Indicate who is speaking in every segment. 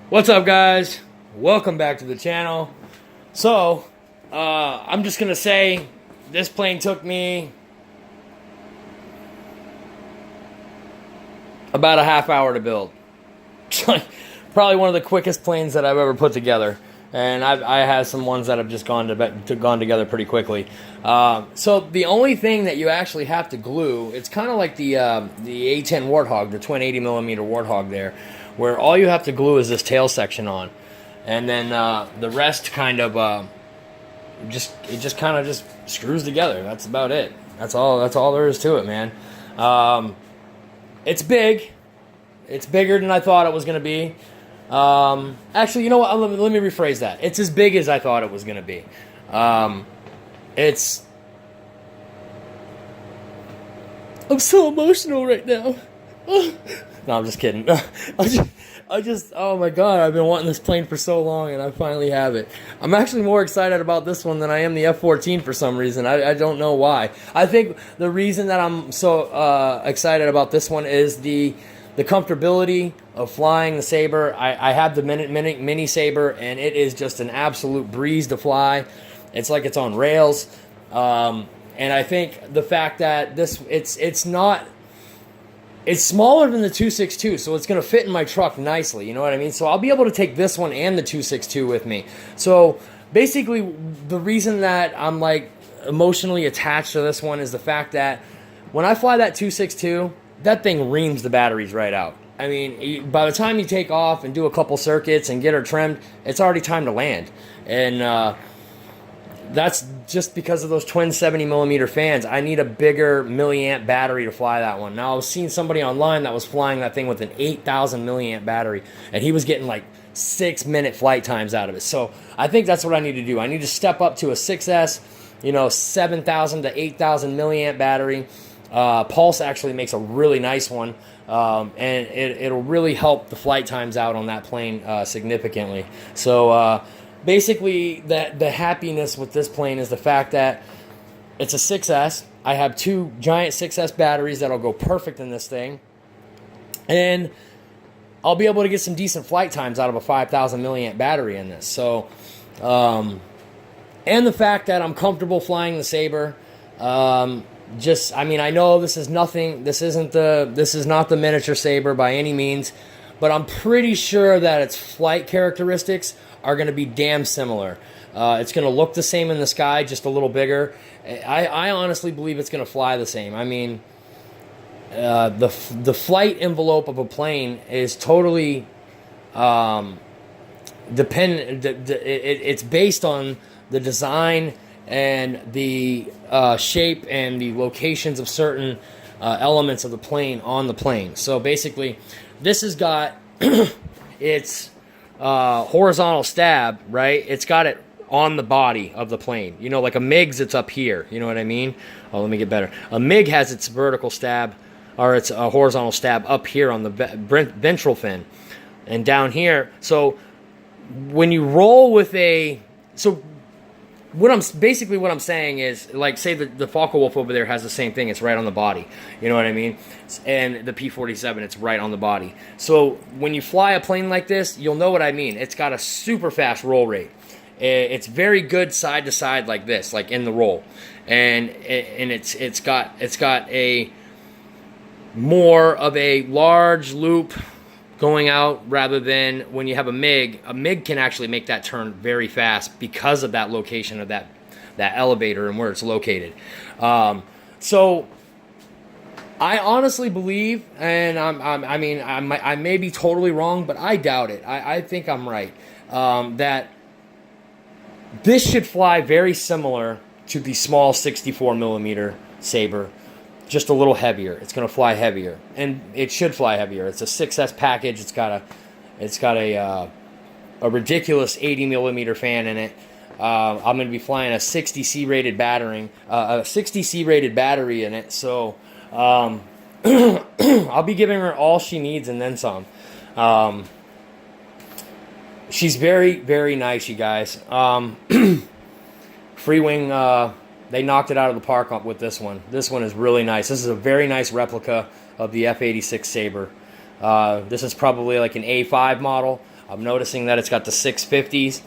Speaker 1: What's up, guys? Welcome back to the channel. So, I'm just gonna say this plane took me about a half hour to build. Probably one of the quickest planes that I've ever put together, and I have some ones that have just gone together pretty quickly. So the only thing that you actually have to glue, it's kind of like the A10 Warthog, the twin 80mm Warthog there, where all you have to glue is this tail section on, and then the rest kind of just screws together. That's about it. That's all there is to it, man. It's big. It's bigger than I thought it was gonna be. Actually, you know what? Let me rephrase that. It's as big as I thought it was gonna be. I'm so emotional right now. No, I'm just kidding. Oh my God, I've been wanting this plane for so long, and I finally have it. I'm actually more excited about this one than I am the F-14 for some reason. I don't know why. I think the reason that I'm so excited about this one is the comfortability of flying the Sabre. I have the mini Sabre, and it is just an absolute breeze to fly. It's like it's on rails. And I think the fact that it's smaller than the 262, so it's going to fit in my truck nicely, you know what I mean? So I'll be able to take this one and the 262 with me. So basically, the reason that I'm like emotionally attached to this one is the fact that when I fly that 262, that thing reams the batteries right out. I mean, by the time you take off and do a couple circuits and get her trimmed, it's already time to land. And that's just because of those twin 70mm fans. I need a bigger milliamp battery to fly that one. Now, I was seeing somebody online that was flying that thing with an 8,000 milliamp battery, and he was getting like 6-minute flight times out of it. So I think that's what I need to do. I need to step up to a 6S, 7,000 to 8,000 milliamp battery. Pulse actually makes a really nice one, and it'll really help the flight times out on that plane significantly. So basically, the happiness with this plane is the fact that it's a 6S. I have two giant 6S batteries that'll go perfect in this thing, and I'll be able to get some decent flight times out of a 5,000 milliamp battery in this. So, and the fact that I'm comfortable flying the Sabre. I know this is nothing. This is not the miniature Sabre by any means, but I'm pretty sure that its flight characteristics are going to be damn similar. It's going to look the same in the sky, just a little bigger. I honestly believe it's going to fly the same. I mean, the flight envelope of a plane is totally dependent. It's based on the design and the shape and the locations of certain elements of the plane on the plane. So basically, this has got its horizontal stab, right? It's got it on the body of the plane. Like a MiG's, it's up here. You know what I mean? Oh, let me get better. A MiG has its vertical stab, or its horizontal stab up here on the ventral fin. And down here, so when you roll with what I'm saying is, like, say the Focke-Wulf over there has the same thing. It's right on the body. You know what I mean? And the P-47, it's right on the body. So when you fly a plane like this, you'll know what I mean. It's got a super fast roll rate. It's very good side to side like this, like in the roll, and it's got a more of a large loop going out, rather than when you have a MiG. A MiG can actually make that turn very fast because of that location of that elevator and where it's located. So I honestly believe, and I may be totally wrong, but I doubt it. I think I'm right, that this should fly very similar to the small 64mm Sabre. Just a little heavier. It's going to fly heavier, and it should fly heavier. It's a 6S package. It's got a ridiculous 80mm fan in it. I'm going to be flying a 60C rated battery, in it. So I'll be giving her all she needs and then some. She's very, very nice, you guys. Freewing. They knocked it out of the park with this one. This one is really nice. This is a very nice replica of the F-86 Sabre. This is probably like an A5 model. I'm noticing that it's got the 650s.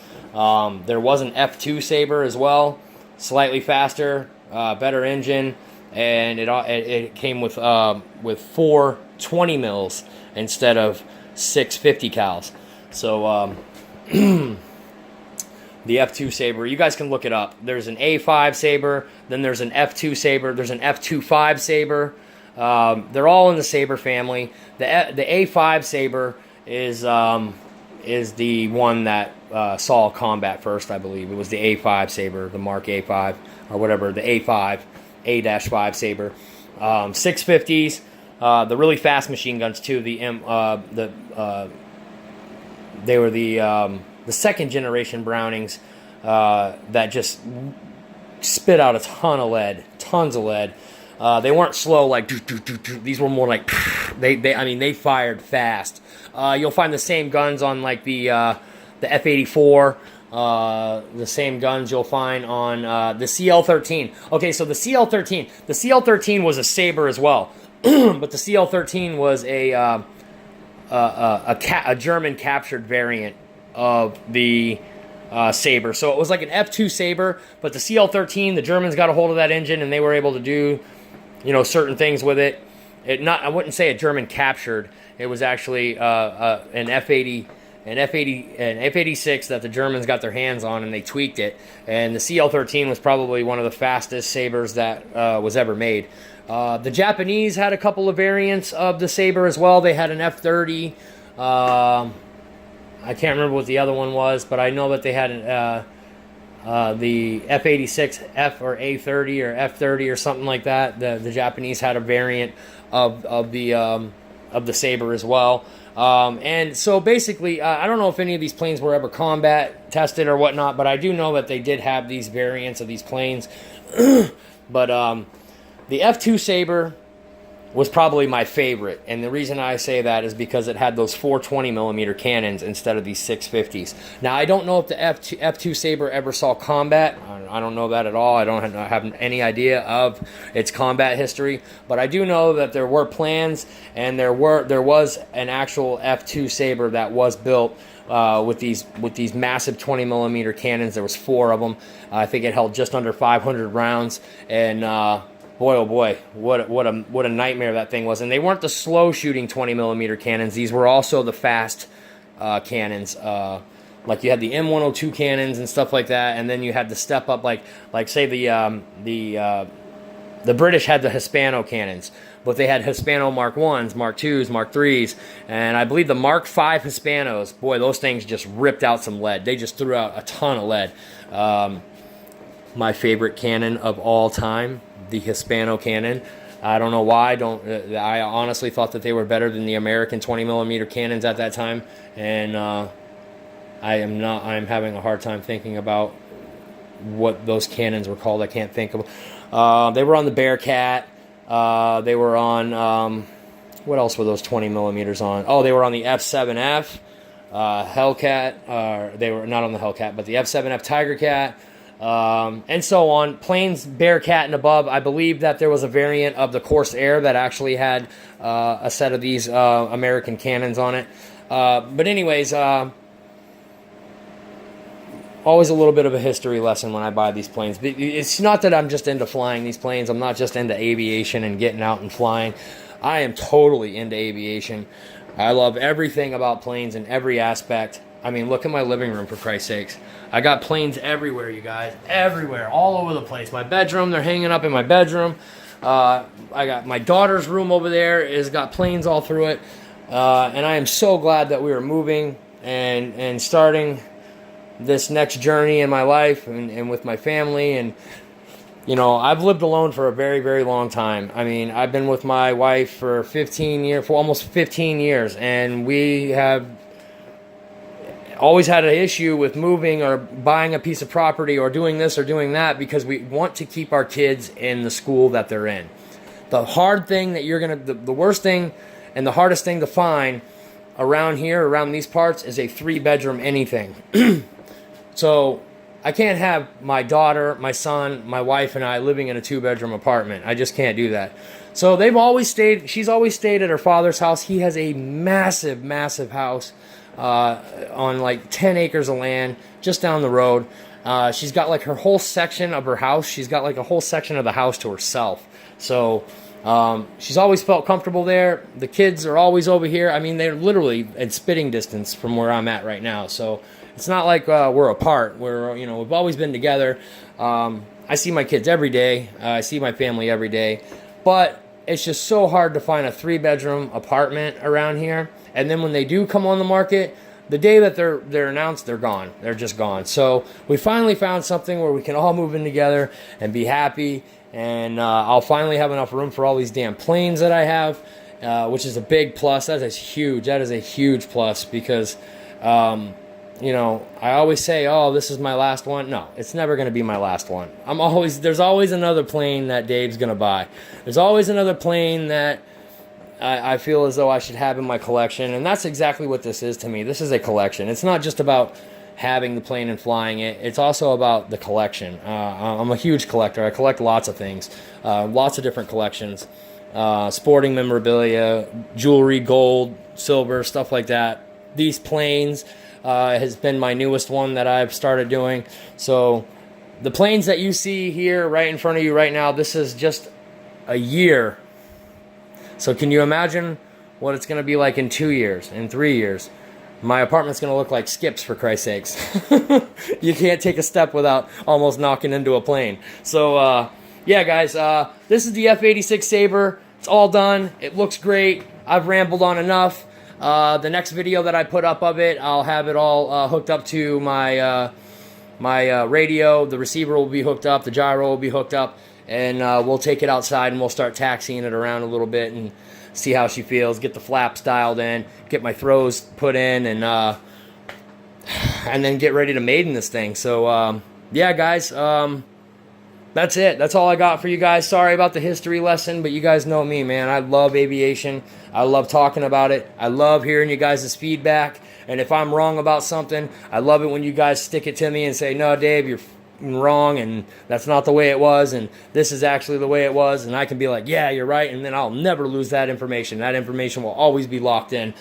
Speaker 1: There was an F2 Sabre as well, slightly faster, better engine, and it came with 4 20 mils instead of 650 cals. So the F2 Sabre, you guys can look it up. There's an A5 Sabre, then there's an F2 Sabre, there's an F25 Sabre. They're all in the Sabre family. The A5 Sabre is the one that saw combat first, I believe. It was the A5 Sabre, the Mark A5, or whatever, the A5, A-5 Sabre. 650s, the really fast machine guns too. They were the second generation Brownings that just spit out a ton of lead, tons of lead. They weren't slow like these were more like they fired fast. You'll find the same guns on like the F-84. The same guns you'll find on the CL-13. Okay, so the CL-13 was a Sabre as well, but the CL-13 was a German captured variant of the Sabre. So it was like an F2 Sabre, but the CL-13, the Germans got a hold of that engine and they were able to do, certain things with it. I wouldn't say a German captured. It was actually an F-86 that the Germans got their hands on and they tweaked it. And the CL-13 was probably one of the fastest Sabres that was ever made. The Japanese had a couple of variants of the Sabre as well. They had an F-30. I can't remember what the other one was, but I know that they had the F-86 F or A-30 or F-30 or something like that. The Japanese had a variant of the Sabre as well. And so basically, I don't know if any of these planes were ever combat tested or whatnot, but I do know that they did have these variants of these planes. But the F-2 Sabre was probably my favorite, and the reason I say that is because it had those 420mm cannons instead of these 650s. Now, I don't know if the F2 Sabre ever saw combat. I don't know that at all. I don't have any idea of its combat history, but I do know that there were plans, and there was an actual F2 Sabre that was built with these massive 20mm cannons. There was 4 of them. I think it held just under 500 rounds, and boy, oh boy, what a nightmare that thing was. And they weren't the slow shooting 20mm cannons. These were also the fast cannons. Like you had the M102 cannons and stuff like that, and then you had the step up, like say the British had the Hispano cannons, but they had Hispano Mark 1s, Mark 2s, Mark 3s, and I believe the Mark 5 Hispanos, boy, those things just ripped out some lead. They just threw out a ton of lead. My favorite cannon of all time, the Hispano cannon. I don't know why. I honestly thought that they were better than the American 20mm cannons at that time, and I'm having a hard time thinking about what those cannons were called. I can't think of. They were on the Bearcat. They were on what else were those 20mm on? Oh, they were on the F7F, Hellcat. They were not on the Hellcat, but the F7F Tiger Cat. And so on. Planes, Bearcat, and above. I believe that there was a variant of the Corsair that actually had a set of these American cannons on it. But anyways, always a little bit of a history lesson when I buy these planes. It's not that I'm just into flying these planes. I'm not just into aviation and getting out and flying. I am totally into aviation. I love everything about planes in every aspect. I mean, look at my living room, for Christ's sakes. I got planes everywhere, you guys. Everywhere. All over the place. My bedroom, they're hanging up in my bedroom. I got my daughter's room over there. It's got planes all through it. And I am so glad that we are moving and starting this next journey in my life and with my family. And, I've lived alone for a very, very long time. I mean, I've been with my wife for almost 15 years. And we have always had an issue with moving or buying a piece of property or doing this or doing that because we want to keep our kids in the school that they're in. The hard thing that the worst thing and the hardest thing to find around here, around these parts, is a 3-bedroom anything. So I can't have my daughter, my son, my wife, and I living in a 2-bedroom apartment. I just can't do that. So she's always stayed at her father's house. He has a massive, massive house. on like 10 acres of land just down the road. She's got like her whole section of her house. She's got like a whole section of the house to herself. So she's always felt comfortable there. The kids are always over here. I mean, they're literally at spitting distance from where I'm at right now. So it's not like we're apart. We've always been together. I see my kids every day. I see my family every day. But it's just so hard to find a 3-bedroom apartment around here. And then when they do come on the market, the day that they're announced, they're gone. They're just gone. So we finally found something where we can all move in together and be happy. And I'll finally have enough room for all these damn planes that I have, which is a big plus. That is huge. That is a huge plus because, I always say, oh, this is my last one. No, it's never going to be my last one. There's always another plane that Dave's going to buy. There's always another plane that I feel as though I should have in my collection. And that's exactly what this is to me. This is a collection. It's not just about having the plane and flying it. It's also about the collection. I'm a huge collector. I collect lots of things, lots of different collections, sporting memorabilia, jewelry, gold, silver, stuff like that. These planes has been my newest one that I've started doing. So the planes that you see here right in front of you right now, this is just a year. So can you imagine what it's going to be like in 2 years, in 3 years? My apartment's going to look like Skips, for Christ's sakes. You can't take a step without almost knocking into a plane. So, yeah, guys, this is the F-86 Sabre. It's all done. It looks great. I've rambled on enough. The next video that I put up of it, I'll have it all hooked up to my radio. The receiver will be hooked up. The gyro will be hooked up. And we'll take it outside and we'll start taxiing it around a little bit and see how she feels, get the flaps dialed in, get my throws put in, and then get ready to maiden this thing. So, yeah, guys, that's it. That's all I got for you guys. Sorry about the history lesson, but you guys know me, man. I love aviation. I love talking about it. I love hearing you guys' feedback. And if I'm wrong about something, I love it when you guys stick it to me and say, no, Dave, you're wrong, and that's not the way it was, and this is actually the way it was, and I can be like, yeah, you're right, and then I'll never lose that information. That information will always be locked in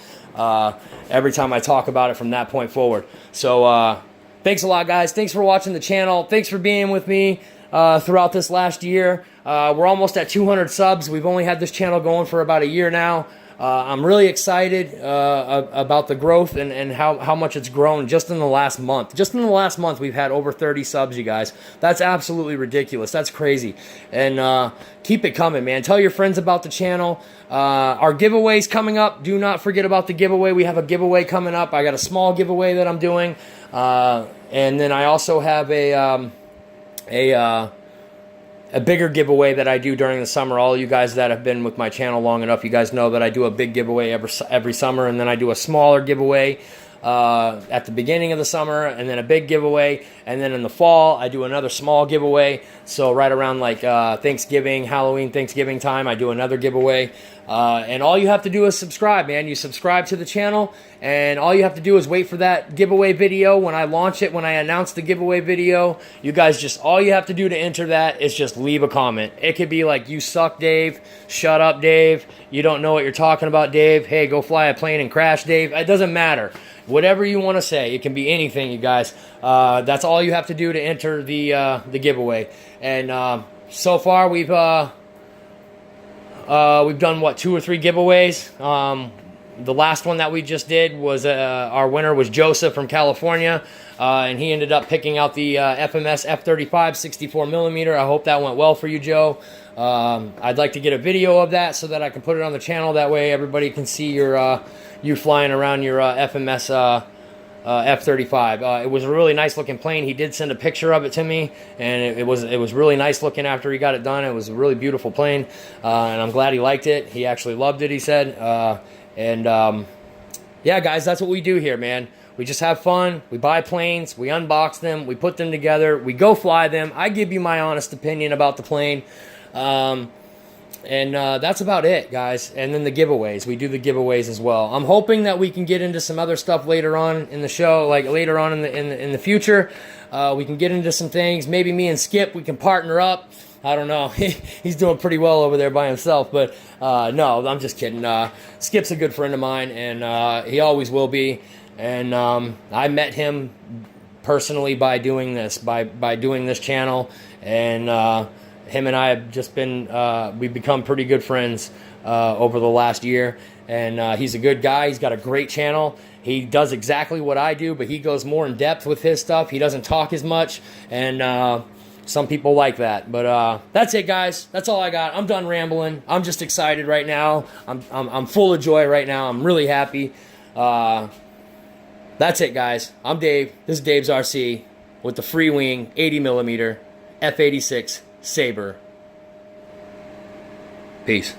Speaker 1: every time I talk about it from that point forward. So thanks a lot, guys. Thanks for watching the channel. Thanks for being with me throughout this last year. We're almost at 200 subs. We've only had this channel going for about a year now. I'm really excited about the growth and how much it's grown just in the last month. Just in the last month, we've had over 30 subs, you guys. That's absolutely ridiculous. That's crazy. And keep it coming, man. Tell your friends about the channel. Our giveaway's coming up. Do not forget about the giveaway. We have a giveaway coming up. I got a small giveaway that I'm doing. And then I also have a bigger giveaway that I do during the summer. All you guys that have been with my channel long enough, you guys know that I do a big giveaway every summer, and then I do a smaller giveaway at the beginning of the summer, and then a big giveaway, and then in the fall I do another small giveaway. So right around like Thanksgiving, Halloween, Thanksgiving time, I do another giveaway. And all you have to do is subscribe, man. You subscribe to the channel, and all you have to do is wait for that giveaway video. When I launch it, when I announce the giveaway video, you guys all you have to do to enter that is just leave a comment. It could be like, you suck, Dave. Shut up, Dave. You don't know what you're talking about, Dave. Hey, go fly a plane and crash, Dave. It doesn't matter. Whatever you want to say. It can be anything, you guys. That's all you have to do to enter the giveaway. And so far, we've done, what, 2 or 3 giveaways. The last one that we just did was, our winner was Joseph from California, and he ended up picking out the FMS F-35 64mm. I hope that went well for you, Joe. I'd like to get a video of that so that I can put it on the channel. That way everybody can see you flying around your FMS F-35. It was a really nice looking plane. He did send a picture of it to me, and it was really nice looking after he got it done. It was a really beautiful plane, and I'm glad he liked it. He actually loved it, he said. Yeah, guys, that's what we do here, man. We just have fun. We buy planes, we unbox them, we put them together, we go fly them. I give you my honest opinion about the plane. And that's about it, guys. And then the giveaways. We do the giveaways as well. I'm hoping that we can get into some other stuff later on in the show, like later on in the future. We can get into some things. Maybe me and Skip, we can partner up. I don't know. He's doing pretty well over there by himself. But no, I'm just kidding. Skip's a good friend of mine, and he always will be. and I met him personally by doing this, by doing this channel, and him and I have just been we've become pretty good friends over the last year, and he's a good guy. He's got a great channel. He does exactly what I do, but he goes more in depth with his stuff. He doesn't talk as much, and some people like that. But that's it, guys. That's all I got. I'm done rambling. I'm just excited right now. I'm full of joy right now. I'm really happy. That's it, guys. I'm Dave. This is Dave's RC with the Freewing 80mm F86 Sabre. Peace.